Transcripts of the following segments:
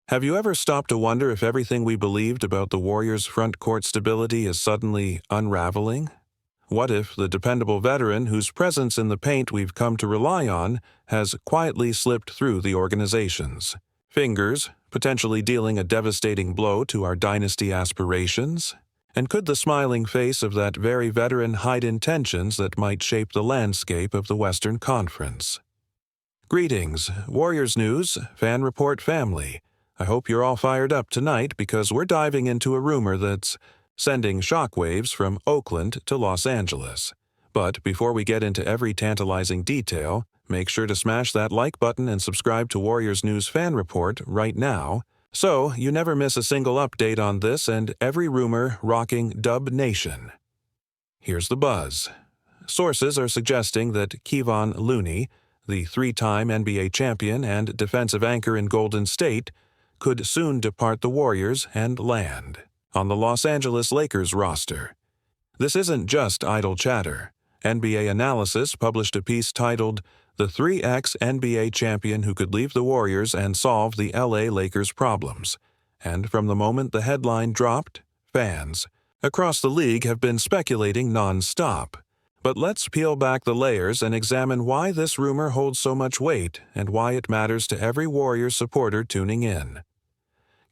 Have you ever stopped to wonder if everything we believed about the Warriors' front court stability is suddenly unraveling? What if the dependable veteran whose presence in the paint we've come to rely on has quietly slipped through the organization's fingers, potentially dealing a devastating blow to our dynasty aspirations? And could the smiling face of that very veteran hide intentions that might shape the landscape of the Western Conference? Greetings, Warriors News, Fan Report family. I hope you're all fired up tonight because we're diving into a rumor that's sending shockwaves from Oakland to Los Angeles. But before we get into every tantalizing detail, make sure to smash that like button and subscribe to Warriors News Fan Report right now, so you never miss a single update on this and every rumor rocking Dub Nation. Here's the buzz. Sources are suggesting that Kevon Looney, the three-time NBA champion and defensive anchor in Golden State, could soon depart the Warriors and land on the Los Angeles Lakers roster. This isn't just idle chatter. NBA Analysis published a piece titled, "The 3X NBA Champion Who Could Leave the Warriors and Solve the LA Lakers Problems." And from the moment the headline dropped, fans across the league have been speculating non-stop. But let's peel back the layers and examine why this rumor holds so much weight and why it matters to every Warriors supporter tuning in.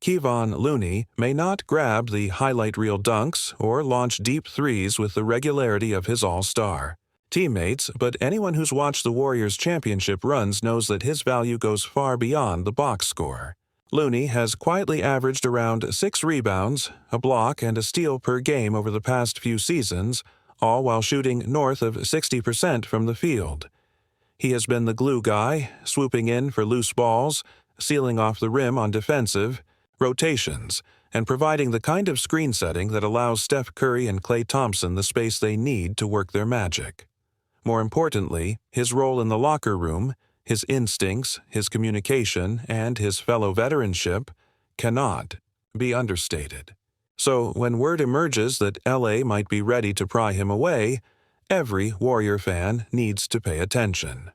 Kevon Looney may not grab the highlight reel dunks or launch deep threes with the regularity of his all-star teammates, but anyone who's watched the Warriors' championship runs knows that his value goes far beyond the box score. Looney has quietly averaged around 6 rebounds, a block, and a steal per game over the past few seasons, all while shooting north of 60% from the field. He has been the glue guy, swooping in for loose balls, sealing off the rim on defensive rotations, and providing the kind of screen setting that allows Steph Curry and Klay Thompson the space they need to work their magic. More importantly, his role in the locker room, his instincts, his communication, and his fellow veteranship cannot be understated. So when word emerges that LA might be ready to pry him away, every Warrior fan needs to pay attention.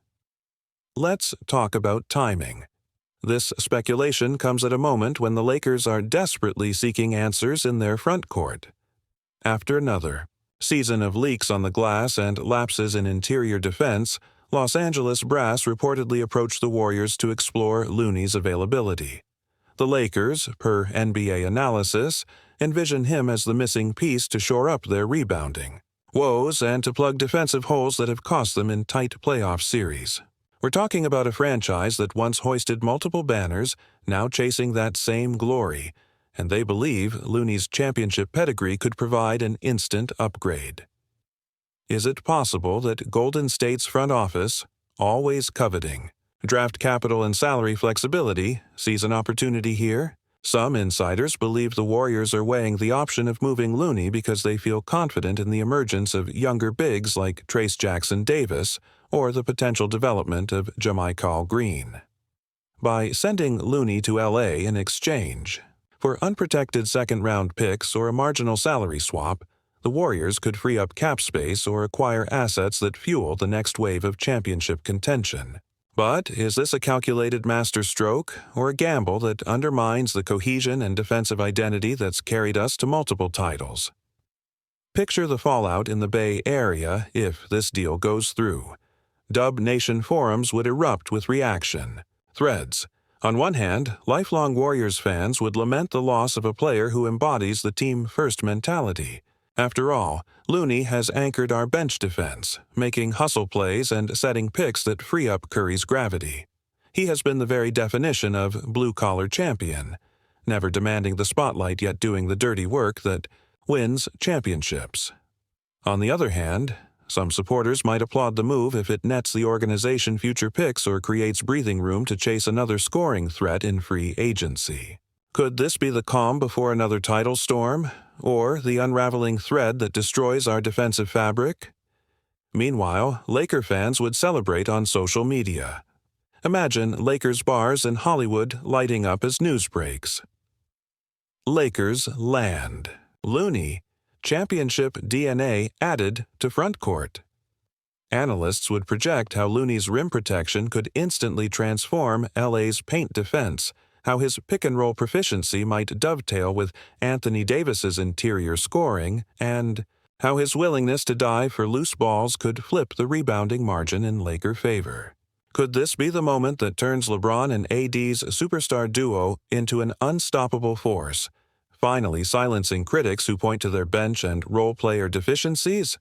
Let's talk about timing. This speculation comes at a moment when the Lakers are desperately seeking answers in their front court. After another season of leaks on the glass and lapses in interior defense, Los Angeles brass reportedly approached the Warriors to explore Looney's availability. The Lakers, per NBA Analysis, envision him as the missing piece to shore up their rebounding woes and to plug defensive holes that have cost them in tight playoff series. We're talking about a franchise that once hoisted multiple banners, now chasing that same glory, and they believe Looney's championship pedigree could provide an instant upgrade. Is it possible that Golden State's front office, always coveting draft capital and salary flexibility, sees an opportunity here? Some insiders believe the Warriors are weighing the option of moving Looney because they feel confident in the emergence of younger bigs like Trace Jackson-Davis or the potential development of JaMychal Green. By sending Looney to LA in exchange for unprotected second-round picks or a marginal salary swap, the Warriors could free up cap space or acquire assets that fuel the next wave of championship contention. But is this a calculated masterstroke or a gamble that undermines the cohesion and defensive identity that's carried us to multiple titles? Picture the fallout in the Bay Area if this deal goes through. Dub Nation forums would erupt with reaction. Threads. On one hand, lifelong Warriors fans would lament the loss of a player who embodies the team-first mentality. After all, Looney has anchored our bench defense, making hustle plays and setting picks that free up Curry's gravity. He has been the very definition of blue-collar champion, never demanding the spotlight yet doing the dirty work that wins championships. On the other hand, some supporters might applaud the move if it nets the organization future picks or creates breathing room to chase another scoring threat in free agency. Could this be the calm before another title storm, or the unraveling thread that destroys our defensive fabric? Meanwhile, Laker fans would celebrate on social media. Imagine Lakers bars in Hollywood lighting up as news breaks. Lakers land. Looney, championship DNA added to front court. Analysts would project how Looney's rim protection could instantly transform LA's paint defense, how his pick-and-roll proficiency might dovetail with Anthony Davis's interior scoring, and how his willingness to dive for loose balls could flip the rebounding margin in Laker favor. Could this be the moment that turns LeBron and AD's superstar duo into an unstoppable force, finally silencing critics who point to their bench and role player deficiencies?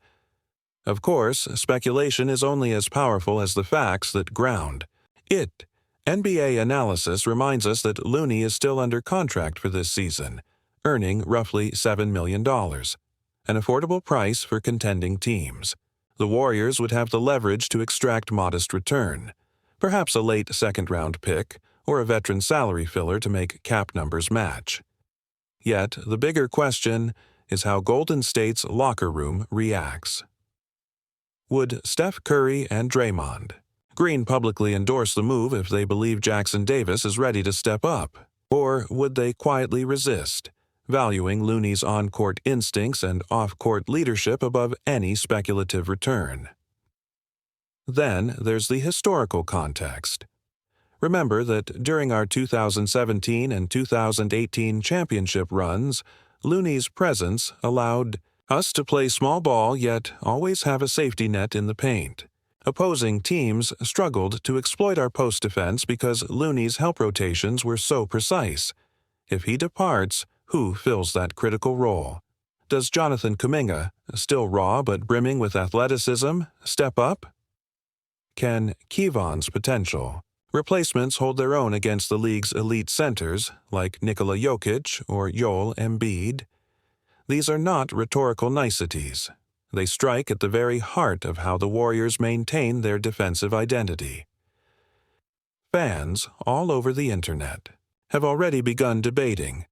Of course, speculation is only as powerful as the facts that ground it. NBA analysis reminds us that Looney is still under contract for this season, earning roughly $7 million, an affordable price for contending teams. The Warriors would have the leverage to extract modest return, perhaps a late second-round pick or a veteran salary filler to make cap numbers match. Yet, the bigger question is how Golden State's locker room reacts. Would Steph Curry and Draymond Green publicly endorse the move if they believe Jackson Davis is ready to step up? Or would they quietly resist, valuing Looney's on-court instincts and off-court leadership above any speculative return? Then there's the historical context. Remember that during our 2017 and 2018 championship runs, Looney's presence allowed us to play small ball yet always have a safety net in the paint. Opposing teams struggled to exploit our post defense because Looney's help rotations were so precise. If he departs, who fills that critical role? Does Jonathan Kuminga, still raw but brimming with athleticism, step up? Can Kevon's potential replacements hold their own against the league's elite centers like Nikola Jokic or Joel Embiid? These are not rhetorical niceties. They strike at the very heart of how the Warriors maintain their defensive identity. Fans all over the internet have already begun debating,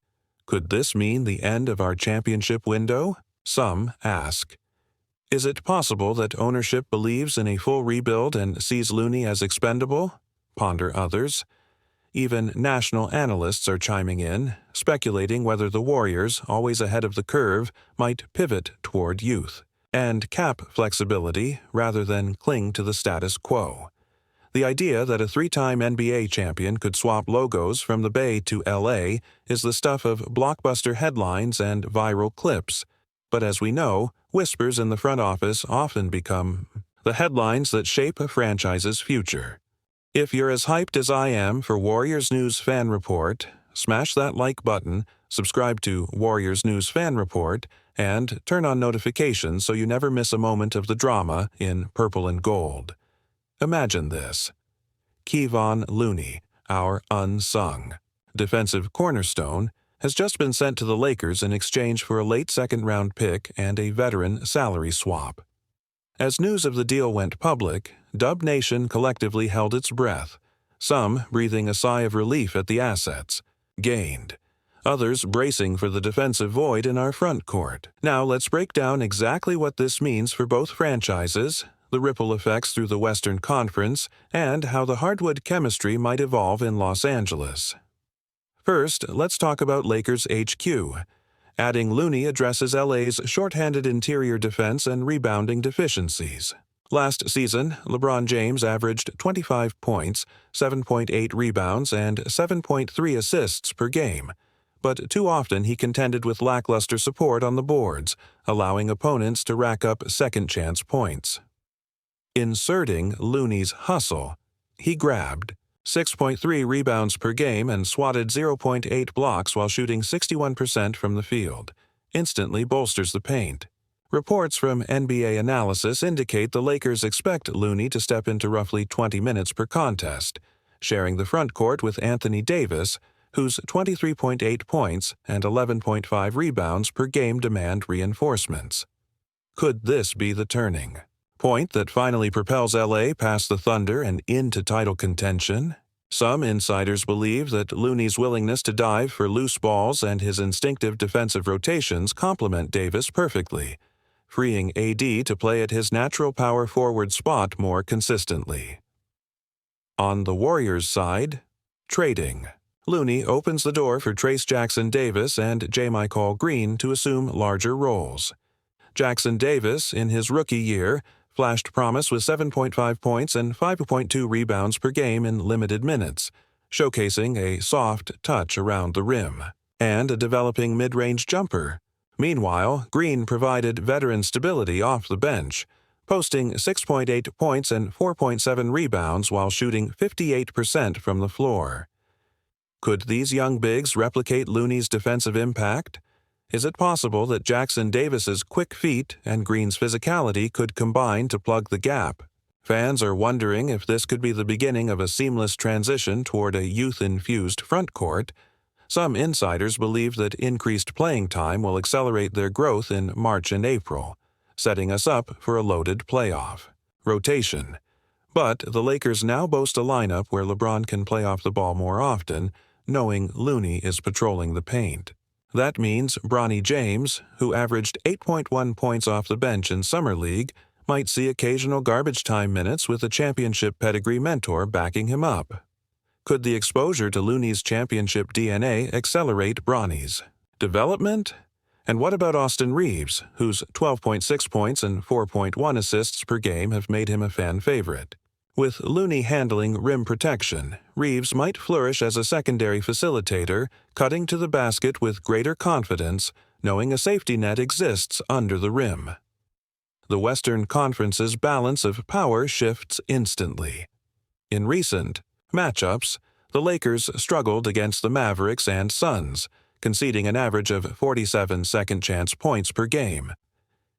could this mean the end of our championship window? Some ask, is it possible that ownership believes in a full rebuild and sees Looney as expendable? Ponder others. Even national analysts are chiming in, speculating whether the Warriors, always ahead of the curve, might pivot toward youth and cap flexibility rather than cling to the status quo. The idea that a three-time NBA champion could swap logos from the Bay to LA is the stuff of blockbuster headlines and viral clips. But as we know, whispers in the front office often become the headlines that shape a franchise's future. If you're as hyped as I am for Warriors News Fan Report, smash that like button, subscribe to Warriors News Fan Report, and turn on notifications so you never miss a moment of the drama in purple and gold. Imagine this. Kevon Looney, our unsung defensive cornerstone, has just been sent to the Lakers in exchange for a late second-round pick and a veteran salary swap. As news of the deal went public, Dub Nation collectively held its breath, some breathing a sigh of relief at the assets gained, others bracing for the defensive void in our front court. Now let's break down exactly what this means for both franchises, the ripple effects through the Western Conference, and how the hardwood chemistry might evolve in Los Angeles. First, let's talk about Lakers HQ. Adding Looney addresses LA's shorthanded interior defense and rebounding deficiencies. Last season, LeBron James averaged 25 points, 7.8 rebounds, and 7.3 assists per game, but too often he contended with lackluster support on the boards, allowing opponents to rack up second-chance points. Inserting Looney's hustle, he grabbed 6.3 rebounds per game and swatted 0.8 blocks while shooting 61% from the field, instantly bolsters the paint. Reports from NBA analysis indicate the Lakers expect Looney to step into roughly 20 minutes per contest, sharing the front court with Anthony Davis, whose 23.8 points and 11.5 rebounds per game demand reinforcements. Could this be the turning point that finally propels LA past the Thunder and into title contention? Some insiders believe that Looney's willingness to dive for loose balls and his instinctive defensive rotations complement Davis perfectly, freeing AD to play at his natural power forward spot more consistently. On the Warriors' side, trading. Looney opens the door for Trayce Jackson-Davis and J. Green to assume larger roles. Jackson-Davis, in his rookie year, flashed promise with 7.5 points and 5.2 rebounds per game in limited minutes, showcasing a soft touch around the rim and a developing mid-range jumper. Meanwhile, Green provided veteran stability off the bench, posting 6.8 points and 4.7 rebounds while shooting 58% from the floor. Could these young bigs replicate Looney's defensive impact? Is it possible that Jackson Davis's quick feet and Green's physicality could combine to plug the gap? Fans are wondering if this could be the beginning of a seamless transition toward a youth-infused frontcourt. Some insiders believe that increased playing time will accelerate their growth in March and April, setting us up for a loaded playoff rotation. But the Lakers now boast a lineup where LeBron can play off the ball more often, knowing Looney is patrolling the paint. That means Bronny James, who averaged 8.1 points off the bench in Summer League, might see occasional garbage time minutes with a championship pedigree mentor backing him up. Could the exposure to Looney's championship DNA accelerate Bronny's development? And what about Austin Reeves, whose 12.6 points and 4.1 assists per game have made him a fan favorite? With Looney handling rim protection, Reeves might flourish as a secondary facilitator, cutting to the basket with greater confidence, knowing a safety net exists under the rim. The Western Conference's balance of power shifts instantly. In recent matchups, the Lakers struggled against the Mavericks and Suns, conceding an average of 47 second-chance points per game.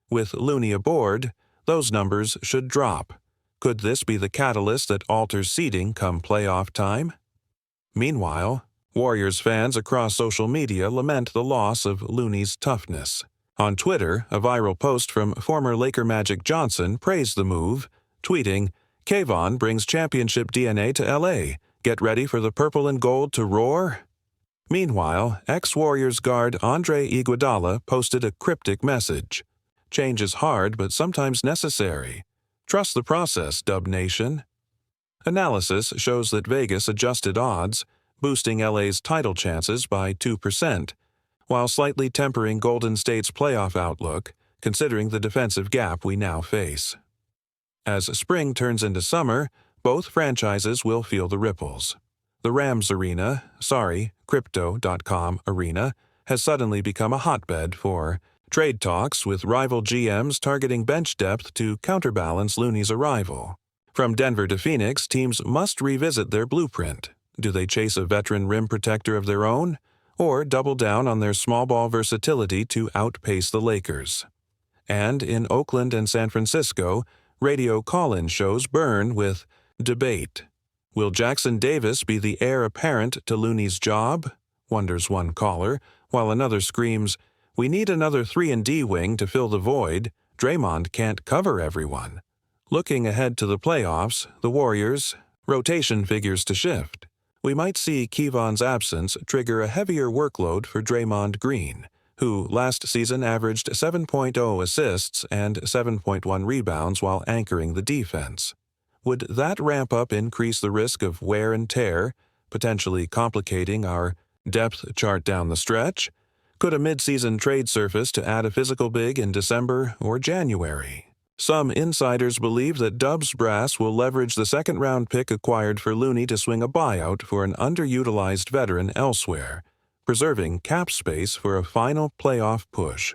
With Looney aboard, those numbers should drop. Could this be the catalyst that alters seeding come playoff time? Meanwhile, Warriors fans across social media lament the loss of Looney's toughness. On Twitter, a viral post from former Laker Magic Johnson praised the move, tweeting, "Kayvon brings championship DNA to LA. Get ready for the purple and gold to roar." Meanwhile, ex-Warriors guard Andre Iguodala posted a cryptic message. "Change is hard but sometimes necessary. Trust the process, Dub Nation." Analysis shows that Vegas adjusted odds, boosting LA's title chances by 2%, while slightly tempering Golden State's playoff outlook, considering the defensive gap we now face. As spring turns into summer, both franchises will feel the ripples. The Rams Crypto.com arena, has suddenly become a hotbed for trade talks with rival GMs targeting bench depth to counterbalance Looney's arrival. From Denver to Phoenix, teams must revisit their blueprint. Do they chase a veteran rim protector of their own, or double down on their small ball versatility to outpace the Lakers? And in Oakland and San Francisco, radio call-in shows burn with debate. Will Jackson Davis be the heir apparent to Looney's job? Wonders one caller, while another screams, "We need another 3-and-D wing to fill the void. Draymond can't cover everyone." Looking ahead to the playoffs, the Warriors' rotation figures to shift. We might see Kayvon's absence trigger a heavier workload for Draymond Green, who last season averaged 7.0 assists and 7.1 rebounds while anchoring the defense. Would that ramp up increase the risk of wear and tear, potentially complicating our depth chart down the stretch? Could a mid-season trade surface to add a physical big in December or January? Some insiders believe that Dub's brass will leverage the second-round pick acquired for Looney to swing a buyout for an underutilized veteran elsewhere, preserving cap space for a final playoff push.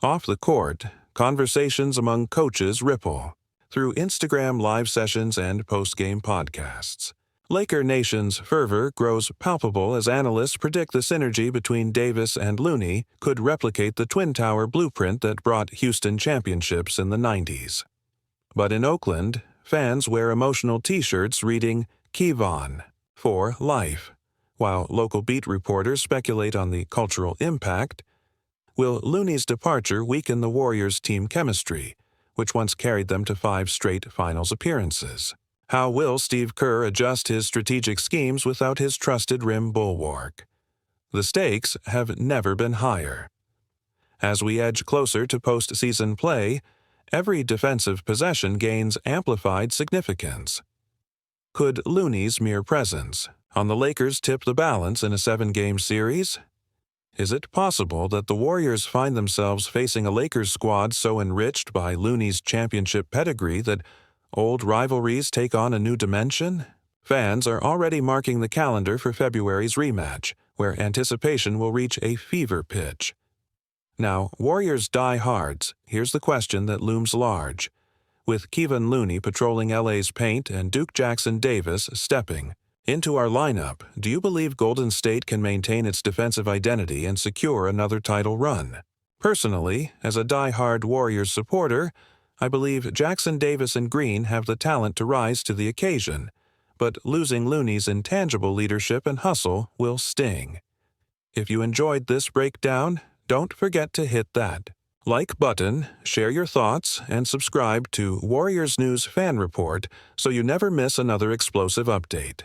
Off the court, conversations among coaches ripple through Instagram live sessions and post-game podcasts. Laker Nation's fervor grows palpable as analysts predict the synergy between Davis and Looney could replicate the Twin Tower blueprint that brought Houston championships in the 90s. But in Oakland, fans wear emotional T-shirts reading Kayvon for life, while local beat reporters speculate on the cultural impact. Will Looney's departure weaken the Warriors' team chemistry, which once carried them to 5 straight finals appearances? How will Steve Kerr adjust his strategic schemes without his trusted rim bulwark? The stakes have never been higher. As we edge closer to postseason play, every defensive possession gains amplified significance. Could Looney's mere presence on the Lakers tip the balance in a 7-game series? Is it possible that the Warriors find themselves facing a Lakers squad so enriched by Looney's championship pedigree that old rivalries take on a new dimension? Fans are already marking the calendar for February's rematch, where anticipation will reach a fever pitch. Now, Warriors diehards, here's the question that looms large. With Kevin Looney patrolling LA's paint and Duke Jackson Davis stepping into our lineup, do you believe Golden State can maintain its defensive identity and secure another title run? Personally, as a diehard Warriors supporter, I believe Jackson Davis and Green have the talent to rise to the occasion, but losing Looney's intangible leadership and hustle will sting. If you enjoyed this breakdown, don't forget to hit that like button, share your thoughts, and subscribe to Warriors News Fan Report so you never miss another explosive update.